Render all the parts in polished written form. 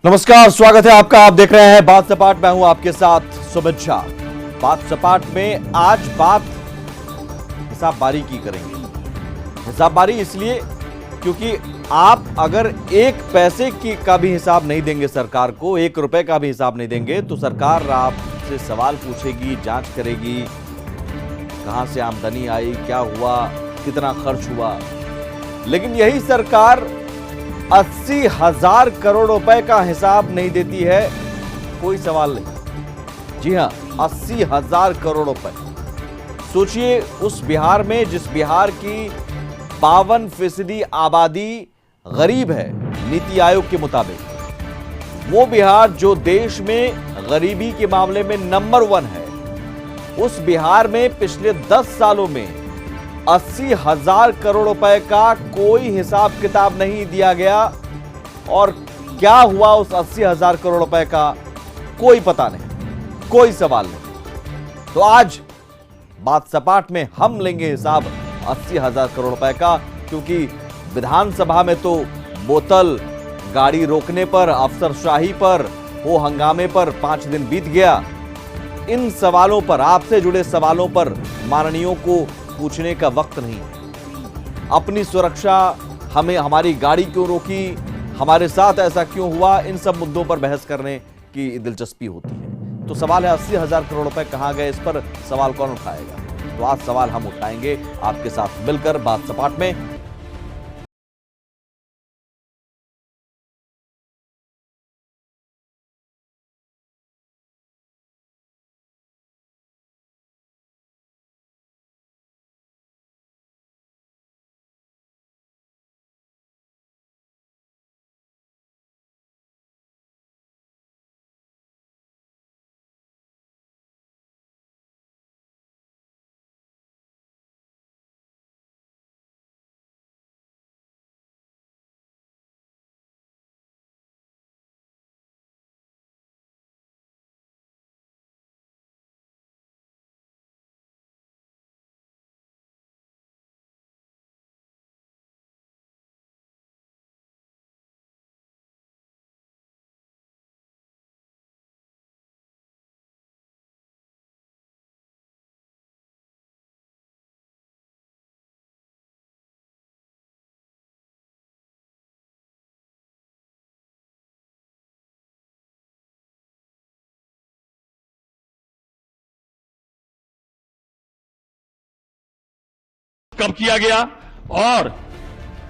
नमस्कार, स्वागत है आपका। आप देख रहे हैं बात सपाट। मैं हूं आपके साथ सुमित झा। बात सपाट में आज बात हिसाबबारी की करेंगे। हिसाबबारी इसलिए क्योंकि आप अगर एक पैसे की का भी हिसाब नहीं देंगे, सरकार को 1 रुपए का भी हिसाब नहीं देंगे, तो सरकार आपसे सवाल पूछेगी, जांच करेगी, कहां से आमदनी आई, क्या हुआ, कितना खर्च हुआ। लेकिन यही सरकार 80,000 करोड़ रुपए का हिसाब नहीं देती है, कोई सवाल नहीं। जी हां, 80,000 करोड़ रुपए। सोचिए उस बिहार में जिस बिहार की 52% आबादी गरीब है नीति आयोग के मुताबिक, वो बिहार जो देश में गरीबी के मामले में नंबर 1 है, उस बिहार में पिछले 10 सालों में 80,000 करोड़ रुपए का कोई हिसाब किताब नहीं दिया गया। और क्या हुआ उस 80,000 करोड़ रुपए का कोई पता नहीं, कोई सवाल नहीं। तो आज बात सपाट में हम लेंगे हिसाब 80,000 करोड़ रुपए का, क्योंकि विधानसभा में तो बोतल, गाड़ी रोकने पर, अफसरशाही पर, वो हंगामे पर 5 दिन बीत गया। इन सवालों पर, आपसे जुड़े सवालों पर माननीयों को पूछने का वक्त नहीं। अपनी सुरक्षा, हमें हमारी गाड़ी क्यों रोकी, हमारे साथ ऐसा क्यों हुआ, इन सब मुद्दों पर बहस करने की दिलचस्पी होती है। तो सवाल है 80,000 करोड़ रुपए कहां गए, इस पर सवाल कौन उठाएगा। तो आज सवाल हम उठाएंगे आपके साथ मिलकर बात सपाट में। कब किया गया और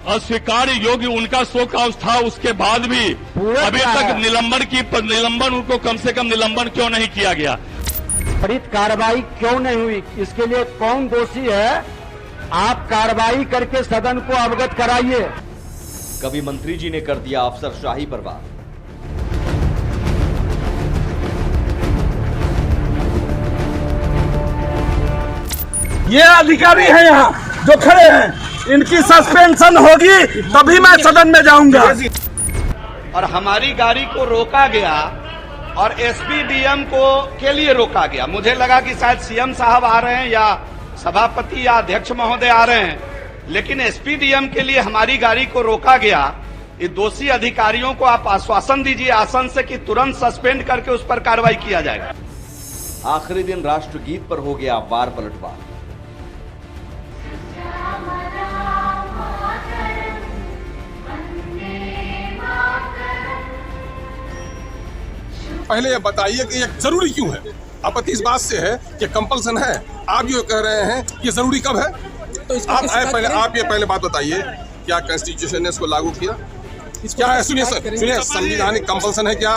अस्वीकार योग्य उनका शो काउज था, उसके बाद भी अभी तक निलंबन उनको कम से कम निलंबन क्यों नहीं किया गया, त्वरित कार्रवाई क्यों नहीं हुई, इसके लिए कौन दोषी है, आप कार्रवाई करके सदन को अवगत कराइए। कभी मंत्री जी ने कर दिया अफसरशाही पर बात। ये अधिकारी है यहाँ जो खड़े हैं, इनकी सस्पेंशन होगी तभी मैं सदन में जाऊंगा। और हमारी गाड़ी को रोका गया और एसपी डीएम को के लिए रोका गया। मुझे लगा कि शायद सीएम साहब आ रहे हैं या सभापति या अध्यक्ष महोदय आ रहे हैं, लेकिन एसपी डीएम के लिए हमारी गाड़ी को रोका गया। ये दोषी अधिकारियों को आप आश्वासन दीजिए आसन से कि तुरंत सस्पेंड करके उस पर कार्रवाई किया जाएगा। आखिरी दिन राष्ट्रगीत पर हो गया वार पलटवार। पहले ये बताइए कि ये जरूरी क्यों है। आपत्ति इस बात से है कि कंपल्सन है, आप ये कह रहे हैं कि जरूरी कब है। तो आप ये पहले बात बताइए, क्या कॉन्स्टिट्यूशन ने इसको लागू किया? क्या है? सुनिए संविधानिक कंपल्सन है क्या?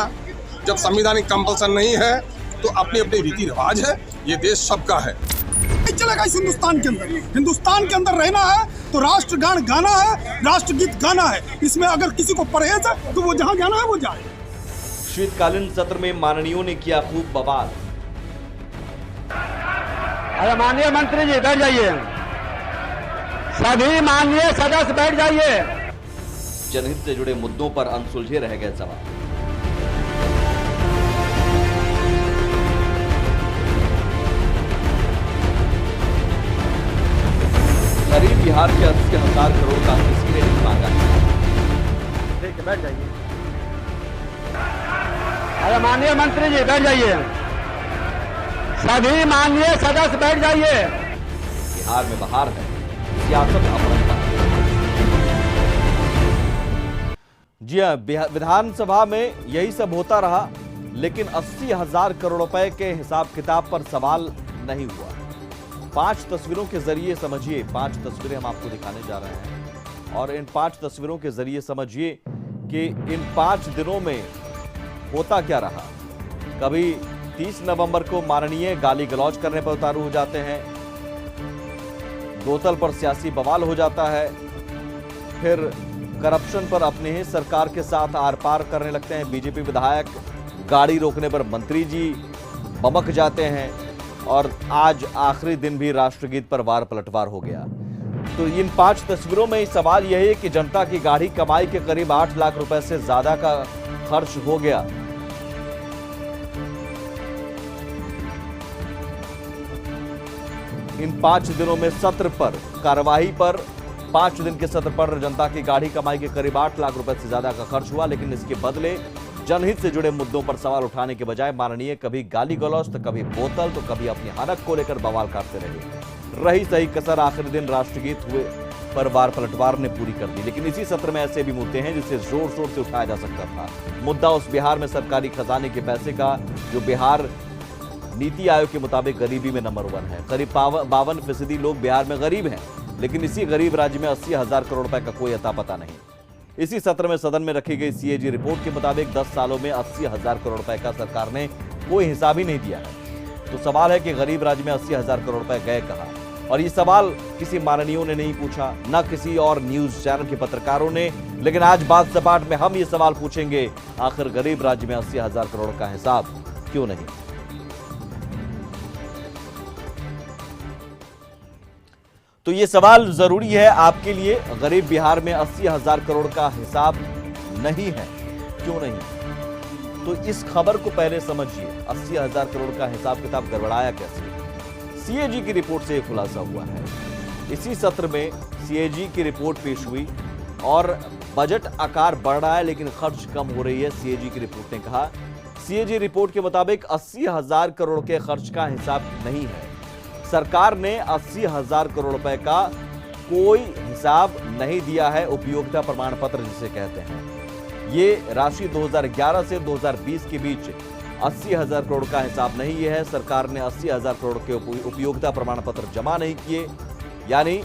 जब संविधानिक कंपल्सन नहीं है तो अपने अपने रीति रिवाज है, ये देश सबका है। चलेगा इस हिंदुस्तान के अंदर रहना है तो राष्ट्रगान गाना है, राष्ट्रगीत गाना है। इसमें अगर किसी को परहेज है तो वो जहाँ जाना है वो जाए। शीतकालीन सत्र में माननीयों ने किया खूब बवाल। अरे माननीय मंत्री जी बैठ जाइए, सभी माननीय सदस्य बैठ जाइए। जनहित से जुड़े मुद्दों पर अनसुलझे रह गए सवाल। गरीब बिहार के 80,000 करोड़ का किसी ने नहीं मांगा। बैठ जाइए। अरे माननीय मंत्री जी बैठ जाइए, सभी माननीय सदस्य बैठ जाइए। बिहार में बहार है, सियासत अपरंपरा। जी हाँ, विधानसभा में यही सब होता रहा, लेकिन 80,000 करोड़ रुपए के हिसाब किताब पर सवाल नहीं हुआ। 5 तस्वीरों के जरिए समझिए, 5 तस्वीरें हम आपको दिखाने जा रहे हैं और इन 5 तस्वीरों के जरिए समझिए कि इन 5 दिनों में होता क्या रहा। कभी 30 नवंबर को माननीय गाली गलौज करने पर उतारू हो जाते हैं, दोतल पर सियासी बवाल हो जाता है, फिर करप्शन पर अपने ही सरकार के साथ आर पार करने लगते हैं बीजेपी विधायक, गाड़ी रोकने पर मंत्री जी बमक जाते हैं और आज आखिरी दिन भी राष्ट्रगीत पर वार पलटवार हो गया। तो इन 5 तस्वीरों में सवाल यह है कि जनता की गाढ़ी कमाई के करीब 8 लाख रुपए से ज्यादा का खर्च हो गया। इन 5 दिनों में सत्र पर, कार्यवाही पर, 5 दिन के सत्र पर जनता की गाढ़ी कमाई के करीब 8 लाख रुपए से ज्यादा का खर्च हुआ, लेकिन इसके बदले जनहित से जुड़े मुद्दों पर सवाल उठाने के बजाय माननीय कभी गाली गलौज तो कभी बोतल तो कभी अपनी हनक को लेकर बवाल काटते रहे। रही सही कसर आखिरी दिन राष्ट्रगीत हुए पर वार पलटवार ने पूरी कर दी। लेकिन इसी सत्र में ऐसे भी मुद्दे हैं जिसे जोर शोर से उठाया जा सकता था। मुद्दा उस बिहार में सरकारी खजाने के पैसे का, जो बिहार नीति आयोग के मुताबिक गरीबी में नंबर 1 है। करीब 52% लोग बिहार में गरीब हैं, लेकिन इसी गरीब राज्य में 80,000 करोड़ रुपए का कोई अता पता नहीं। इसी सत्र में सदन में रखी गई सीएजी रिपोर्ट के मुताबिक 10 सालों में 80,000 करोड़ रुपए का सरकार ने कोई हिसाब ही नहीं दिया है। तो सवाल है कि गरीब राज्य में 80,000 करोड़ रुपए गए कहां? और ये सवाल किसी माननीयों ने नहीं पूछा, न किसी और न्यूज चैनल के पत्रकारों ने। लेकिन आज बात सपाट में हम ये सवाल पूछेंगे, आखिर गरीब राज्य में 80,000 करोड़ का हिसाब क्यों नहीं? तो ये सवाल जरूरी है आपके लिए। गरीब बिहार में 80,000 करोड़ का हिसाब नहीं है, क्यों नहीं? तो इस खबर को पहले समझिए। 80,000 करोड़ का हिसाब किताब गड़बड़ाया कैसे? सीएजी की रिपोर्ट से खुलासा हुआ है। इसी सत्र में सीएजी की रिपोर्ट पेश हुई और बजट आकार बढ़ रहा है लेकिन खर्च कम हो रही है, सीएजी की रिपोर्ट ने कहा। सीएजी रिपोर्ट के मुताबिक 80,000 करोड़ के खर्च का हिसाब नहीं है। सरकार ने 80,000 करोड़ रुपए का कोई हिसाब नहीं दिया है, उपयोगिता प्रमाण पत्र जिसे कहते हैं। ये राशि 2011 से 2020 के बीच 80,000 करोड़ का हिसाब नहीं है। सरकार ने 80,000 करोड़ के उपयोगिता प्रमाण पत्र जमा नहीं किए, यानी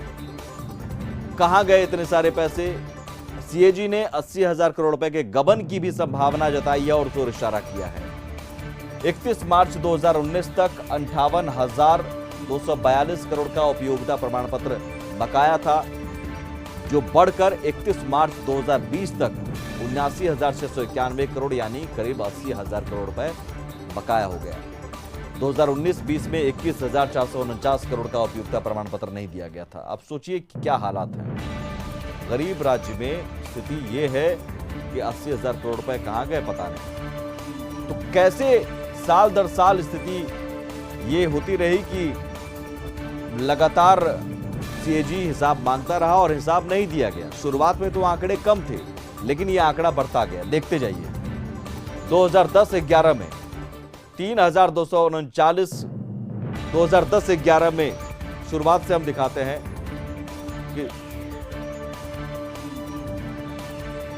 कहां गए इतने सारे पैसे? सीएजी ने 80,000 करोड़ रुपए के गबन की भी संभावना जताई है और उस ओर इशारा किया है। 31 मार्च 2019 तक 58,242 करोड़ का उपयोगिता प्रमाण पत्र बकाया था, जो बढ़कर 31 मार्च 2020 तक 79,691 करोड़ यानी करीब 80,000 करोड़ रुपए बकाया हो गया। 2019-20 में 21,449 करोड़ का उपयोगिता प्रमाण पत्र नहीं दिया गया था। अब सोचिए कि क्या हालात हैं। गरीब राज्य में स्थिति ये है कि 80,000 करोड़ रुपए कहां गए पता नहीं। तो कैसे साल दर साल स्थिति ये होती रही कि लगातार सीएजी हिसाब मांगता रहा और हिसाब नहीं दिया गया। शुरुआत में तो आंकड़े कम थे, लेकिन ये आंकड़ा बढ़ता गया। देखते जाइए। 2010-11 में 3,239, 2010-11 में शुरुआत से हम दिखाते हैं कि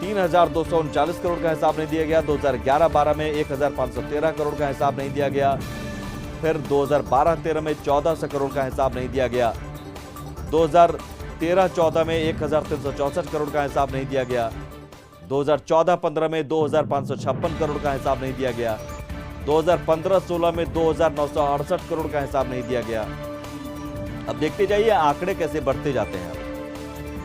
3,239 करोड़ का हिसाब नहीं दिया गया। 2011-12 में 1,513 करोड़ का हिसाब नहीं दिया गया। फिर 2012-13 में 1,400 करोड़ का हिसाब नहीं दिया गया। 2013-14 में 1,364 करोड़ का हिसाब नहीं दिया गया। 2014-15 में 2,556 करोड़ का हिसाब नहीं दिया गया। 2015-16 में 2,968 करोड़ का हिसाब नहीं दिया गया। अब देखते जाइए आंकड़े कैसे बढ़ते जाते हैं।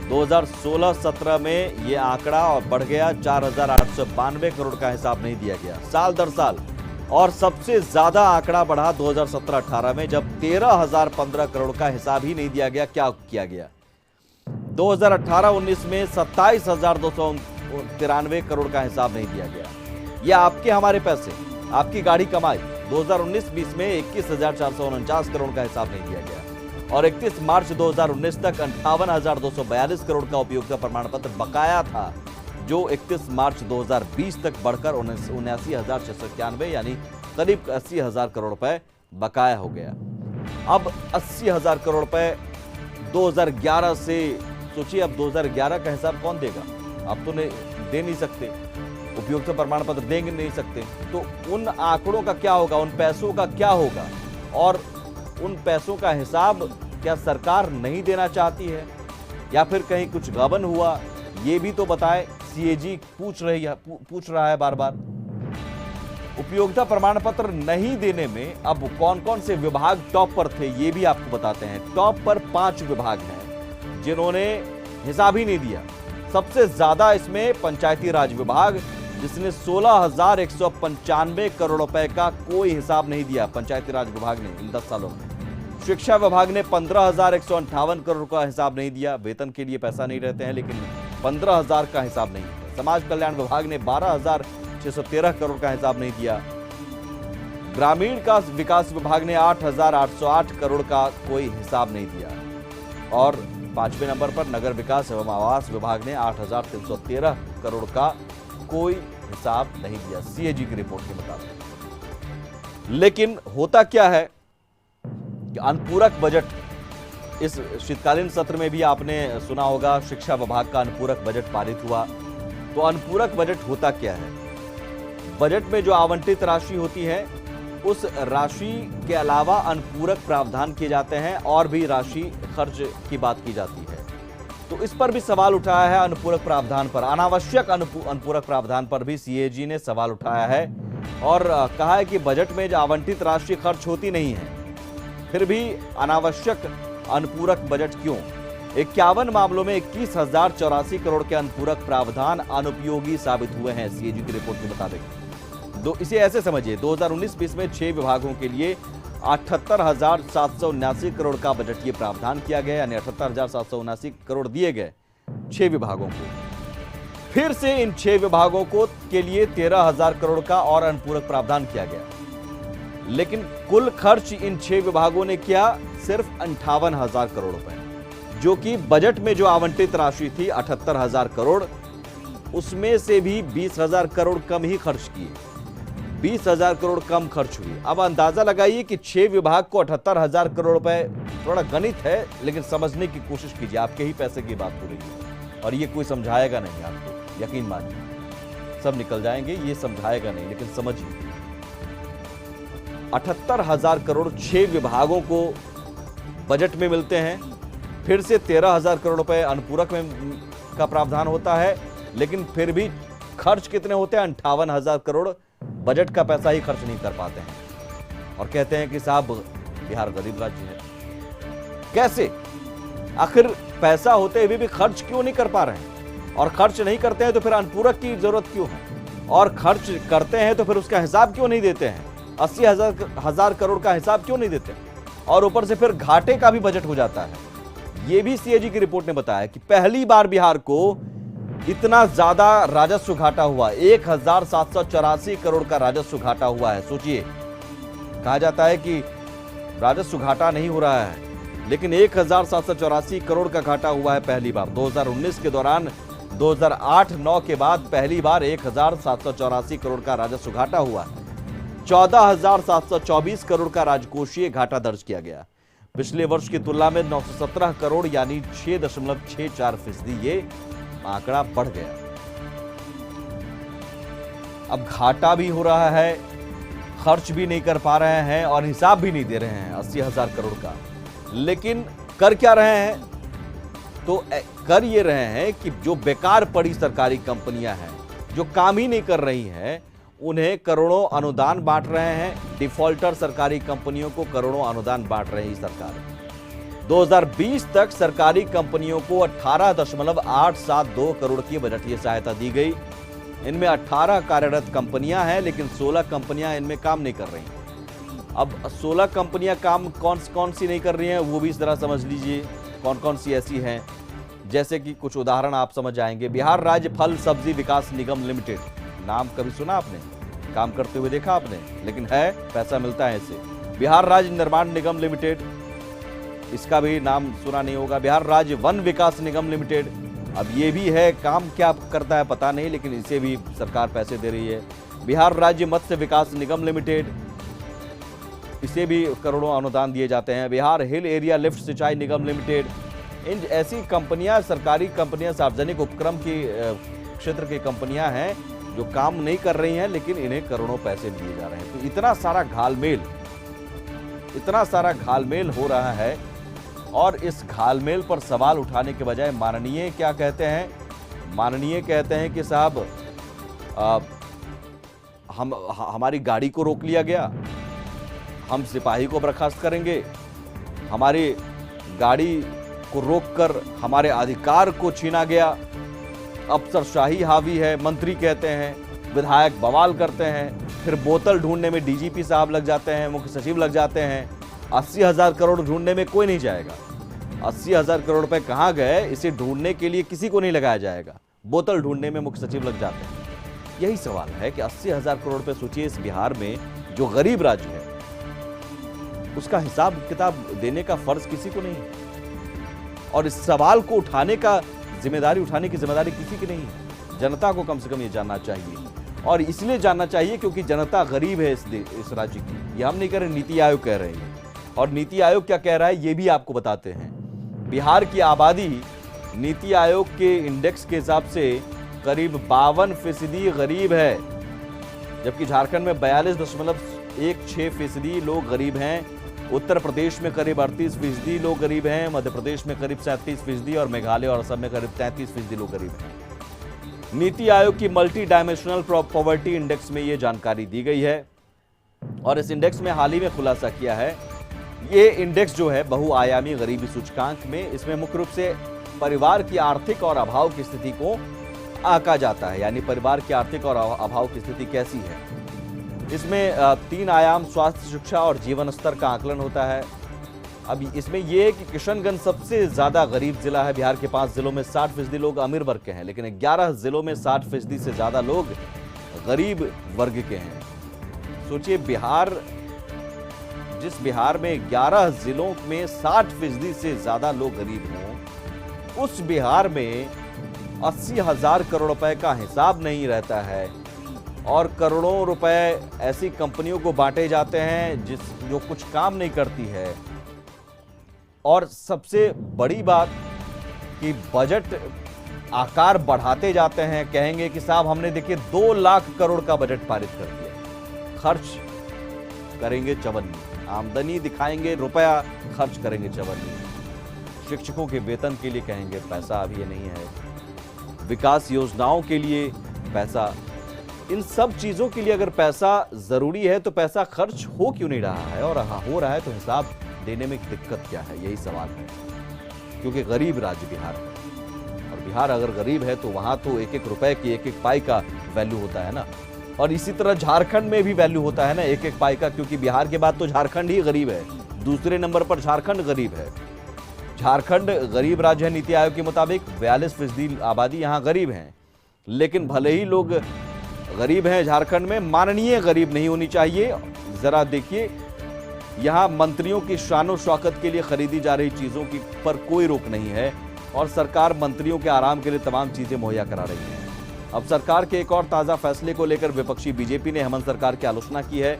2016-17 में ये आंकड़ा और बढ़ गया, 4,892 करोड़ का हिसाब नहीं दिया गया साल दर साल। और सबसे ज्यादा आंकड़ा बढ़ा 2017-18 में, जब 13,015 करोड़ का हिसाब ही नहीं दिया गया। क्या किया गया? 2018-19 में 27,293 करोड़ का हिसाब नहीं दिया गया। यह आपके हमारे पैसे, आपकी गाड़ी कमाई। 2019-20 में 21,449 करोड़ का हिसाब नहीं दिया गया और 31 मार्च 2019 तक 58,242 करोड़ का उपयोगिता प्रमाण पत्र बकाया था। जो 31 मार्च 2020 तक बढ़कर 79,691 यानी करीब 80,000 करोड़ रुपए बकाया हो गया। अब 80,000 करोड़ रुपए 2011 से सोचिए, अब 2011 का हिसाब कौन देगा? अब तो दे नहीं सकते, उपयोगिता प्रमाण पत्र दे नहीं सकते, तो उन आंकड़ों का क्या होगा, उन पैसों का क्या होगा? और उन पैसों का हिसाब क्या सरकार नहीं देना चाहती है या फिर कहीं कुछ गबन हुआ? ये भी तो बताए। सीएजी पूछ रहा है बार बार। उपयोगिता प्रमाण पत्र नहीं देने में अब कौन कौन से विभाग टॉप पर थे, ये भी आपको बताते हैं। टॉप पर 5 विभाग हैं जिन्होंने हिसाब ही नहीं दिया। सबसे ज्यादा इसमें पंचायती राज विभाग, जिसने 16,195 करोड़ रुपए का कोई हिसाब नहीं दिया पंचायती राज विभाग ने इन 10 सालों में। शिक्षा विभाग ने 15,158 करोड़ का हिसाब नहीं दिया। वेतन के लिए पैसा नहीं रहते हैं, लेकिन 15,000 का हिसाब नहीं है। समाज कल्याण विभाग ने 12,613 करोड़ का हिसाब नहीं दिया। ग्रामीण विकास विभाग ने 8,808 करोड़ का कोई हिसाब नहीं दिया। और 5वें नंबर पर नगर विकास एवं आवास विभाग ने 8,313 करोड़ का कोई हिसाब नहीं दिया, सीएजी की रिपोर्ट के मुताबिक। लेकिन होता क्या है कि अनुपूरक बजट, इस शीतकालीन सत्र में भी आपने सुना होगा शिक्षा विभाग का अनुपूरक बजट पारित हुआ। तो अनुपूरक बजट होता क्या है? बजट में जो आवंटित राशि होती है, उस राशि के अलावा अनुपूरक प्रावधान किए जाते हैं और भी राशि खर्च की बात की जाती है। तो इस पर भी सवाल उठाया है। अनुपूरक प्रावधान पर, अनावश्यक अनुपूरक प्रावधान पर भी सीएजी ने सवाल उठाया है और कहा है कि बजट में जो आवंटित राशि खर्च होती नहीं है, फिर भी अनावश्यक अनुपूरक बजट क्यों? 51 मामलों में 21,084 करोड़ के अनुपूरक प्रावधान अनुपयोगी साबित हुए हैं, सीएजी की रिपोर्ट के मुताबिक। इसे ऐसे समझिए, 2019-20 में 6 विभागों के लिए 78,779 करोड़ का बजटीय प्रावधान किया गया, यानी 78,779 करोड़ दिए गए 6 विभागों को। फिर से इन 6 विभागों के लिए 13,000 करोड़ का और अनुपूरक प्रावधान किया गया, लेकिन कुल खर्च इन 6 विभागों ने किया सिर्फ 58,000 करोड़ रुपए, जो कि बजट में जो आवंटित राशि थी 78,000 करोड़, उसमें से भी 20,000 करोड़ कम ही खर्च किए। 20,000 करोड़ कम खर्च हुई। अब अंदाजा लगाइए कि 6 विभाग को 78,000 करोड़ रुपए, थोड़ा गणित है लेकिन समझने की कोशिश कीजिए। आपके ही पैसे की बात हो रही है और ये कोई समझाएगा नहीं आपको, यकीन मानिए। सब निकल जाएंगे, ये समझाएगा नहीं, लेकिन समझिए 78,000 करोड़ 6 विभागों को बजट में मिलते हैं। फिर से 13,000 करोड़ रुपए अनुपूरक में का प्रावधान होता है, लेकिन फिर भी खर्च कितने होते हैं? 58,000 करोड़। बजट का पैसा ही खर्च नहीं कर पाते हैं और कहते हैं कि साहब बिहार गरीब राज्य है। कैसे? आखिर पैसा होते हुए भी खर्च क्यों नहीं कर पा रहे हैं? और खर्च नहीं करते हैं तो फिर अनुपूरक की जरूरत क्यों है? और खर्च करते हैं तो फिर उसका हिसाब क्यों नहीं देते हैं? 80,000 करोड़ का हिसाब क्यों नहीं देते? और ऊपर से फिर घाटे का भी बजट हो जाता है। यह भी सीएजी की रिपोर्ट ने बताया कि पहली बार बिहार को इतना ज्यादा राजस्व घाटा हुआ, 1,784 करोड़ का राजस्व घाटा हुआ है। सोचिए, कहा जाता है कि राजस्व घाटा नहीं हो रहा है, लेकिन 1,784 करोड़ का घाटा हुआ है पहली बार। 2019 के दौरान 2008-9 के बाद पहली बार 1,784 करोड़ का राजस्व घाटा हुआ है। 14,724 करोड़ का राजकोषीय घाटा दर्ज किया गया। पिछले वर्ष की तुलना में 917 करोड़ यानी 6.64% ये आंकड़ा बढ़ गया। अब घाटा भी हो रहा है, खर्च भी नहीं कर पा रहे हैं और हिसाब भी नहीं दे रहे हैं 80,000 करोड़ का। लेकिन कर क्या रहे हैं? तो कर ये रहे हैं कि जो बेकार पड़ी सरकारी कंपनियां हैं, जो काम ही नहीं कर रही हैं, उन्हें करोड़ों अनुदान बांट रहे हैं। डिफॉल्टर सरकारी कंपनियों को करोड़ों अनुदान बांट रही है सरकार। 2020 तक सरकारी कंपनियों को 18.872 करोड़ की बजटीय सहायता दी गई। इनमें 18 कार्यरत कंपनियां हैं, लेकिन 16 कंपनियां इनमें काम नहीं कर रही। अब 16 कंपनियां काम कौन सी नहीं कर रही हैं, वो भी इस तरह समझ लीजिए कौन कौन सी ऐसी हैं। जैसे कि कुछ उदाहरण आप समझ आएंगे। बिहार राज्य फल सब्जी विकास निगम लिमिटेड, नाम कभी सुना आपने? काम करते हुए देखा आपने? लेकिन है, पैसा मिलता है इससे। बिहार राज्य निर्माण निगम लिमिटेड, इसका भी नाम सुना नहीं होगा। बिहार राज्य वन विकास निगम लिमिटेड, अब ये भी है, काम क्या करता है पता नहीं, लेकिन इसे भी सरकार पैसे दे रही है। बिहार राज्य मत्स्य विकास निगम लिमिटेड, इसे भी करोड़ों अनुदान दिए जाते हैं। बिहार हिल एरिया लिफ्ट सिंचाई निगम लिमिटेड, इन ऐसी कंपनियां, सरकारी कंपनियां, सार्वजनिक उपक्रम की क्षेत्र की कंपनियां हैं जो काम नहीं कर रही हैं, लेकिन इन्हें करोड़ों पैसे दिए जा रहे हैं। तो इतना सारा घालमेल हो रहा है, और इस घालमेल पर सवाल उठाने के बजाय माननीय क्या कहते हैं? माननीय कहते हैं कि साहब हमारी गाड़ी को रोक लिया गया, हम सिपाही को बर्खास्त करेंगे, हमारी गाड़ी को रोककर हमारे अधिकार को छीना गया, अफसरशाही हावी है, मंत्री कहते हैं, विधायक बवाल करते हैं, फिर बोतल ढूंढने में डीजीपी साहब लग जाते हैं, मुख्य सचिव लग जाते हैं। 80,000 करोड़ ढूंढने में कोई नहीं जाएगा। 80,000 करोड़ रुपए कहाँ गए, इसे ढूंढने के लिए किसी को नहीं लगाया जाएगा। बोतल ढूंढने में मुख्य सचिव लग जाते हैं। यही सवाल है कि 80,000 करोड़ रुपए सोचिए, इस बिहार में जो गरीब राज्य है उसका हिसाब किताब देने का फर्ज किसी को नहीं है, और इस सवाल को उठाने की जिम्मेदारी किसी की नहीं है। जनता को कम से कम ये जानना चाहिए, और इसलिए जानना चाहिए क्योंकि जनता गरीब है इस राज्य की। ये हम नहीं कह रहे, नीति आयोग कह रहे हैं, और नीति आयोग क्या कह रहा है ये भी आपको बताते हैं। बिहार की आबादी नीति आयोग के इंडेक्स के हिसाब से करीब 52% गरीब है, जबकि झारखंड में 42.16% लोग गरीब हैं। उत्तर प्रदेश में करीब 38% लोग गरीब हैं, मध्य प्रदेश में करीब 37% और मेघालय और असम में करीब 33% लोग गरीब हैं। नीति आयोग की मल्टी डायमेंशनल पॉवर्टी इंडेक्स में यह जानकारी दी गई है, और इस इंडेक्स में हाल ही में खुलासा किया है। ये इंडेक्स जो है बहुआयामी गरीबी सूचकांक में, इसमें मुख्य रूप से परिवार की आर्थिक और अभाव की स्थिति को आंका जाता है, यानी परिवार की आर्थिक और अभाव की स्थिति कैसी है। इसमें 3 आयाम स्वास्थ्य, शिक्षा और जीवन स्तर का आकलन होता है। अब इसमें यह है कि किशनगंज सबसे ज्यादा गरीब जिला है। बिहार के 5 जिलों में 60% लोग अमीर वर्ग के हैं, लेकिन 11 जिलों में 60% से ज्यादा लोग गरीब वर्ग के हैं। सोचिए, जिस बिहार में 11 जिलों में 60% से ज्यादा लोग गरीब हों, उस बिहार में 80,000 करोड़ रुपए का हिसाब नहीं रहता है, और करोड़ों रुपए ऐसी कंपनियों को बांटे जाते हैं जो कुछ काम नहीं करती है। और सबसे बड़ी बात कि बजट आकार बढ़ाते जाते हैं, कहेंगे कि साहब हमने देखिए 2 लाख करोड़ का बजट पारित कर दिया, खर्च करेंगे चवन्नी, आमदनी दिखाएंगे रुपया, खर्च करेंगे चवन्नी। शिक्षकों के वेतन के लिए कहेंगे पैसा अभी नहीं है, विकास योजनाओं के लिए पैसा, इन सब चीजों के लिए अगर पैसा जरूरी है तो पैसा खर्च हो क्यों नहीं रहा है, और हो रहा है तो हिसाब देने में दिक्कत क्या है, यही सवाल है। क्योंकि गरीब राज्य बिहार है, और बिहार अगर गरीब है तो वहां तो एक एक रुपए की, एक एक पाई का वैल्यू होता है ना। और इसी तरह झारखंड में भी वैल्यू होता है ना एक एक पाई का, क्योंकि बिहार के बाद तो झारखंड ही गरीब है, दूसरे नंबर पर झारखंड गरीब है। झारखंड गरीब राज्य है नीति आयोग के मुताबिक, 42% आबादी यहाँ गरीब है। लेकिन भले ही लोग गरीब हैं झारखंड में, माननीय गरीब नहीं होनी चाहिए। जरा देखिए, यहाँ मंत्रियों की शानो शौकत के लिए खरीदी जा रही चीजों की पर कोई रोक नहीं है, और सरकार मंत्रियों के आराम के लिए तमाम चीजें मुहैया करा रही है। अब सरकार के एक और ताजा फैसले को लेकर विपक्षी बीजेपी ने हेमंत सरकार की आलोचना की है।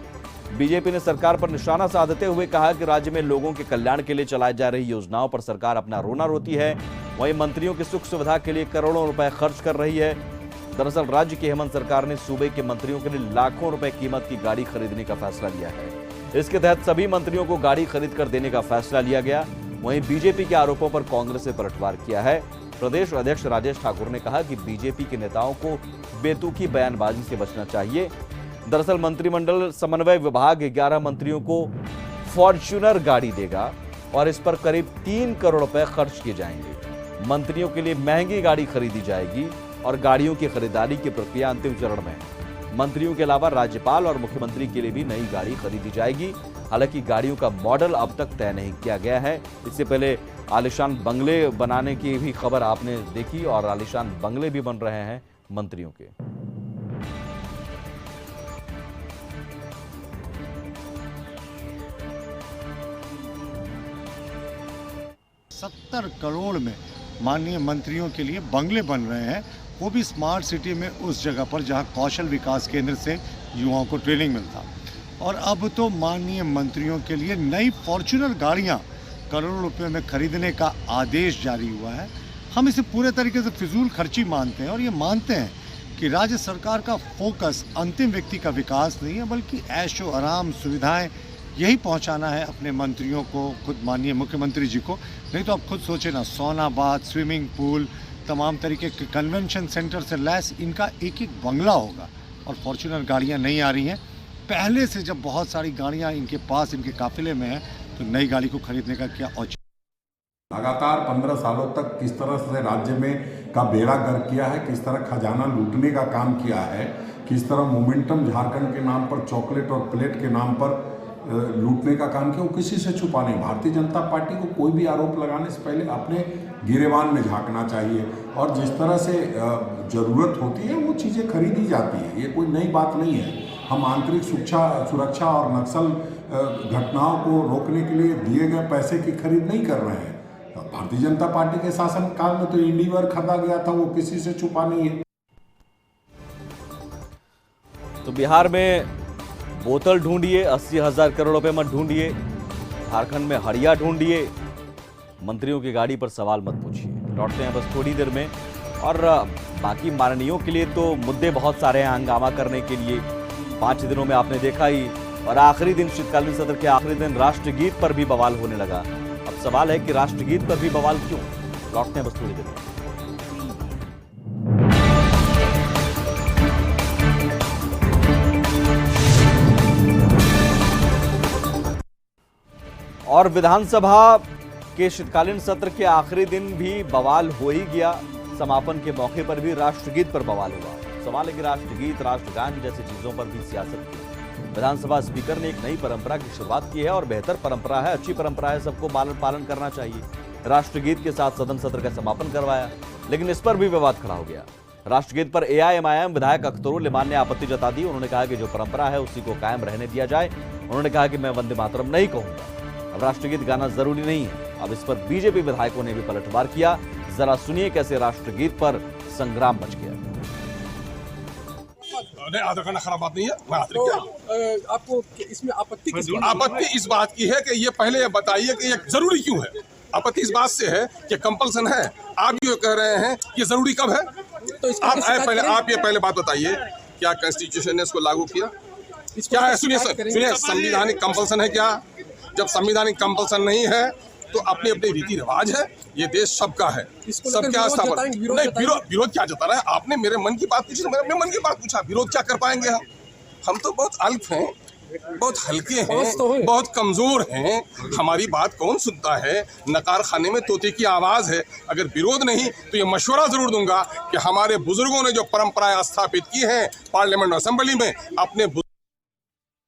बीजेपी ने सरकार पर निशाना साधते हुए कहा कि राज्य में लोगों के कल्याण के लिए चलाई जा रही योजनाओं पर सरकार अपना रोना रोती है, वहीं मंत्रियों की सुख सुविधा के लिए करोड़ों रुपए खर्च कर रही है। दरअसल राज्य की हेमंत सरकार ने सूबे के मंत्रियों के लिए लाखों रुपए कीमत की गाड़ी खरीदने का फैसला लिया है। इसके तहत सभी मंत्रियों को गाड़ी खरीद कर देने का फैसला लिया गया। वहीं बीजेपी के आरोपों पर कांग्रेस ने पलटवार किया है। प्रदेश अध्यक्ष राजेश ठाकुर ने कहा कि बीजेपी के नेताओं को बेतुकी बयानबाजी से बचना चाहिए। दरअसल मंत्रिमंडल समन्वय विभाग 11 मंत्रियों को फॉर्च्यूनर गाड़ी देगा, और इस पर करीब 3 करोड़ रुपए खर्च किए जाएंगे। मंत्रियों के लिए महंगी गाड़ी खरीदी जाएगी, और गाड़ियों की खरीदारी की प्रक्रिया अंतिम चरण में है। मंत्रियों के अलावा राज्यपाल और मुख्यमंत्री के लिए भी नई गाड़ी खरीदी जाएगी। हालांकि गाड़ियों का मॉडल अब तक तय नहीं किया गया है। इससे पहले आलीशान बंगले बनाने की भी खबर आपने देखी, और आलीशान बंगले भी बन रहे हैं मंत्रियों के। 70 करोड़ में माननीय मंत्रियों के लिए बंगले बन रहे हैं, वो भी स्मार्ट सिटी में उस जगह पर जहां कौशल विकास केंद्र से युवाओं को ट्रेनिंग मिलता। और अब तो माननीय मंत्रियों के लिए नई फॉर्च्यूनर गाड़ियां करोड़ों रुपए में खरीदने का आदेश जारी हुआ है। हम इसे पूरे तरीके से फिजूल खर्ची मानते हैं और ये मानते हैं कि राज्य सरकार का फोकस अंतिम व्यक्ति का विकास नहीं है, बल्कि ऐशो आराम सुविधाएं यही पहुंचाना है अपने मंत्रियों को, खुद माननीय मुख्यमंत्री जी को। नहीं तो आप खुद सोचें ना, सोना बाथ, स्विमिंग पूल, तमाम तरीके के कन्वेंशन सेंटर से लैस इनका एक एक बंगला होगा। और फॉर्च्यूनर गाड़ियां नहीं आ रही हैं। पहले से जब बहुत सारी गाड़ियां इनके पास, इनके काफिले में हैं, तो नई गाड़ी को खरीदने का क्या औचित्य? लगातार 15 सालों तक किस तरह से राज्य में का बेड़ा गर्क किया है, किस तरह खजाना लूटने का काम किया है, किस तरह मोमेंटम झारखंड के नाम पर, चॉकलेट और प्लेट के नाम पर लूटने का काम किया, वो किसी से छुपा नहीं। भारतीय जनता पार्टी को कोई भी आरोप लगाने से पहले अपने गिरेबान में झांकना चाहिए और जिस तरह से ज़रूरत होती है वो चीज़ें खरीदी जाती है। ये कोई नई बात नहीं है। हम आंतरिक सुरक्षा और नक्सल घटनाओं को रोकने के लिए दिए गए पैसे की खरीद नहीं कर रहे हैं। भारतीय जनता पार्टी के शासनकाल में तो इंडिवर खरीदा गया था, वो किसी से छुपा नहीं है। तो बिहार में बोतल ढूंढिए, 80,000 करोड़ रुपए मत ढूंढिए। झारखंड में हड़िया ढूंढिए, मंत्रियों की गाड़ी पर सवाल मत पूछिए। लौटते हैं बस थोड़ी देर में। और बाकी माननीयों के लिए तो मुद्दे बहुत सारे हैं हंगामा करने के लिए। 5 दिनों में आपने देखा ही, और आखिरी दिन, शीतकालीन सत्र के आखिरी दिन राष्ट्रगीत पर भी बवाल होने लगा। अब सवाल है कि राष्ट्रगीत पर भी बवाल क्यों? लौटते हैं बस थोड़ी देर में। और विधानसभा के शीतकालीन सत्र के आखिरी दिन भी बवाल हो ही गया। समापन के मौके पर भी राष्ट्रगीत पर बवाल हुआ। सवाल है कि राष्ट्रगीत, राष्ट्रगान जैसी चीजों पर भी सियासत की। विधानसभा स्पीकर ने एक नई परंपरा की शुरुआत की है और बेहतर परंपरा है, अच्छी परंपरा है, सबको पालन करना चाहिए। राष्ट्रगीत के साथ सदन सत्र का समापन करवाया, लेकिन इस पर भी विवाद खड़ा हो गया। राष्ट्रगीत पर AIMIM विधायक अख्तरुल इमान ने आपत्ति जता दी। उन्होंने कहा कि जो परंपरा है उसी को कायम रहने दिया जाए। उन्होंने कहा कि मैं वंदे मातरम नहीं कहूंगा, अब राष्ट्रगीत गाना जरूरी नहीं है। अब इस पर बीजेपी विधायकों ने भी पलटवार किया। जरा सुनिए कैसे राष्ट्रगीत पर संग्राम मच गया। नहीं, आदर करना खराब बात नहीं है। मैं आदर किया। आपको इसमें आपत्ति किस बात? आपत्ति इस बात की है कि ये पहले ये बताइए कि ये जरूरी क्यों है। आपत्ति इस बात से है कि कंपल्सन है। आप ये कह रहे हैं ये जरूरी कब है? तो आप ये पहले बात बताइए, क्या कॉन्स्टिट्यूशन ने इसको लागू किया? क्या है? सुनिए, संविधानिक कंपल्सन है क्या? जब संविधानिक कंपल्सन नहीं है तो अपने अपने रीति रिवाज है। ये देश सबका है, सबके आस्था पर। नहीं, विरोध क्या जता रहा है? आपने मेरे मन की बात पूछी, मैंने मन की बात पूछा। विरोध क्या कर पाएंगे हम तो बहुत अल्प हैं, बहुत हल्के हैं, बहुत कमजोर हैं। हमारी बात कौन सुनता है? नकार खाने में तोते की आवाज है। अगर विरोध नहीं तो ये मशवरा जरूर दूंगा कि हमारे बुजुर्गों ने जो परंपराएं स्थापित की हैं पार्लियामेंट असेंबली में, अपने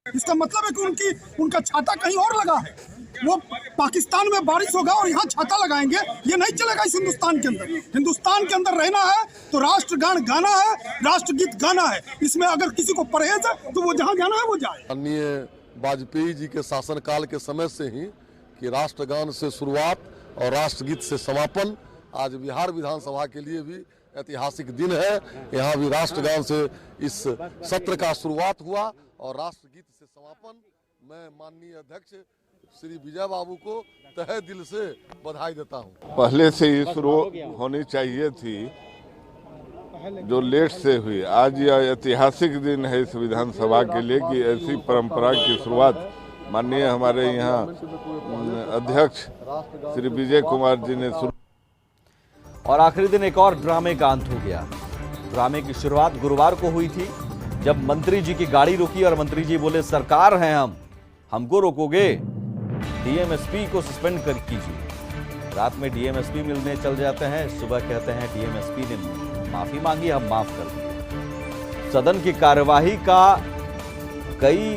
इसका मतलब है कि उनका छाता कहीं और लगा है। वो पाकिस्तान में बारिश होगा और यहाँ छाता लगाएंगे, ये नहीं चलेगा इस हिंदुस्तान के अंदर। हिंदुस्तान के अंदर रहना है तो राष्ट्रगान गाना है, राष्ट्रगीत गाना है। इसमें अगर किसी को परहेज है तो वो जहाँ जाना है वो जाए। माननीय वाजपेयी जी के शासनकाल के समय से ही कि राष्ट्रगान से शुरुआत और राष्ट्रगीत से समापन, आज बिहार विधानसभा के लिए भी ऐतिहासिक दिन है। यहाँ भी राष्ट्रगान से इस सत्र का शुरुआत हुआ और राष्ट्रगीत से समापन। मैं माननीय अध्यक्ष श्री विजय बाबू को तहे दिल से बधाई देता हूँ। पहले से ही शुरू होनी चाहिए थी, जो लेट से हुई। आज यह ऐतिहासिक दिन है इस विधानसभा के लिए कि ऐसी परंपरा की शुरुआत माननीय हमारे यहाँ अध्यक्ष श्री विजय कुमार जी ने शुरू। और आखिरी दिन एक और ड्रामे का अंत हो गया। ड्रामे की शुरुआत गुरुवार को हुई थी, जब मंत्री जी की गाड़ी रुकी और मंत्री जी बोले, सरकार हैं हमको रोकोगे? DMSP को सस्पेंड कर कीजिए। रात में DMSP मिलने चल जाते हैं, सुबह कहते हैं DMSP ने माफी मांगी, हम माफ कर दिए। सदन की कार्यवाही का कई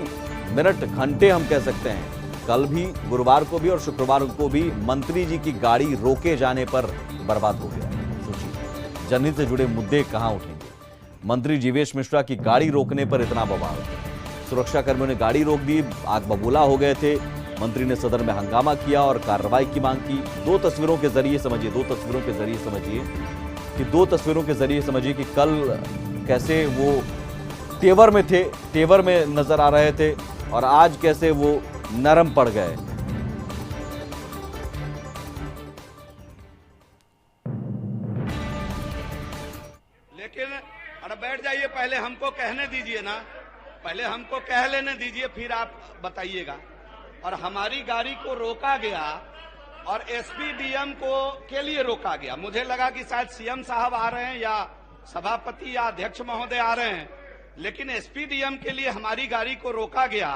मिनट, घंटे हम कह सकते हैं, कल भी, गुरुवार को भी और शुक्रवार को भी मंत्री जी की गाड़ी रोके जाने पर बर्बाद हो गया। सोचिए, जनहित से जुड़े मुद्दे कहां उठेंगे? मंत्री जीवेश मिश्रा की गाड़ी रोकने पर इतना बवाल, सुरक्षा कर्मियों ने गाड़ी रोक दी, आग बबूला हो गए थे। मंत्री ने सदन में हंगामा किया और कार्रवाई की मांग की। दो तस्वीरों के जरिए समझिए कि कल कैसे वो तेवर में थे, तेवर में नजर आ रहे थे और आज कैसे वो नरम पड़ गए। लेकिन अरे बैठ जाइए, पहले हमको कहने दीजिए ना, पहले हमको कह लेने दीजिए, फिर आप बताइएगा। और हमारी गाड़ी को रोका गया और एसपीडीएम के लिए रोका गया। मुझे लगा कि शायद सीएम साहब आ रहे हैं या सभापति या अध्यक्ष महोदय आ रहे हैं, लेकिन एसपीडीएम के लिए हमारी गाड़ी को रोका गया।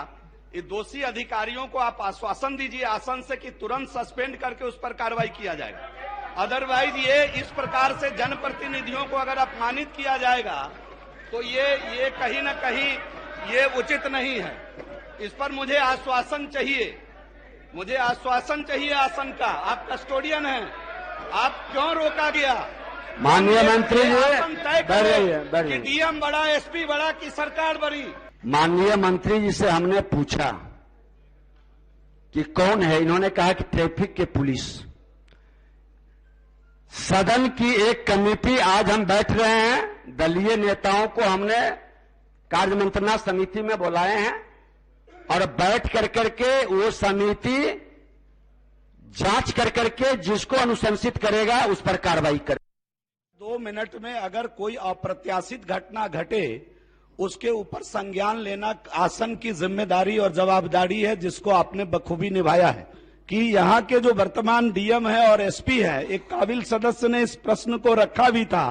ये दोषी अधिकारियों को आप आश्वासन दीजिए आसन से कि तुरंत सस्पेंड करके उस पर कार्रवाई किया जाएगा। अदरवाइज ये इस प्रकार से जनप्रतिनिधियों को अगर अपमानित किया जाएगा तो ये कहीं न कहीं ये उचित नहीं है। इस पर मुझे आश्वासन चाहिए आसन का। आप कस्टोडियन हैं, आप क्यों रोका गया? माननीय मंत्री जी, कि डीएम बड़ा, एसपी बड़ा कि सरकार बड़ी? माननीय मंत्री जी से हमने पूछा कि कौन है, इन्होंने कहा कि ट्रैफिक के पुलिस। सदन की एक कमेटी आज हम बैठ रहे हैं, दलीय नेताओं को हमने कार्य मंत्रणा समिति में बुलाए हैं और बैठ करके वो समिति जांच करके जिसको अनुशंसित करेगा उस पर कार्रवाई करे। 2 मिनट में अगर कोई अप्रत्याशित घटना घटे उसके ऊपर संज्ञान लेना आसन की जिम्मेदारी और जवाबदारी है, जिसको आपने बखूबी निभाया है। कि यहाँ के जो वर्तमान डीएम है और एसपी है, एक काबिल सदस्य ने इस प्रश्न को रखा भी था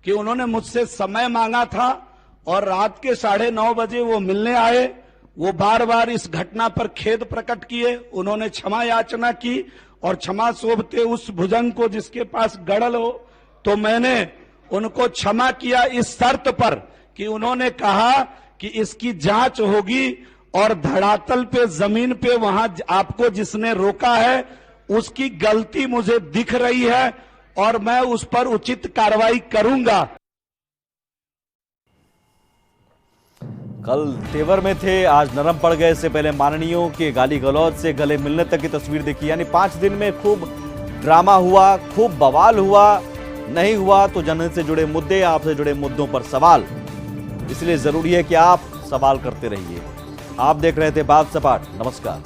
कि उन्होंने मुझसे समय मांगा था और रात के 9:30 बजे वो मिलने आए। वो बार बार इस घटना पर खेद प्रकट किए, उन्होंने क्षमा याचना की और क्षमा शोभते उस भुजंग को जिसके पास गड़ल हो, तो मैंने उनको क्षमा किया इस शर्त पर कि उन्होंने कहा कि इसकी जांच होगी और धरातल पे जमीन पे वहां आपको जिसने रोका है उसकी गलती मुझे दिख रही है और मैं उस पर उचित कार्रवाई करूंगा। कल तेवर में थे, आज नरम पड़ गए। इससे पहले माननीयों के गाली गलौज से गले मिलने तक की तस्वीर देखी। यानी 5 दिन में खूब ड्रामा हुआ, खूब बवाल हुआ। नहीं हुआ तो जनहित से जुड़े मुद्दे, आपसे जुड़े मुद्दों पर सवाल। इसलिए जरूरी है कि आप सवाल करते रहिए। आप देख रहे थे बात सपाट। नमस्कार।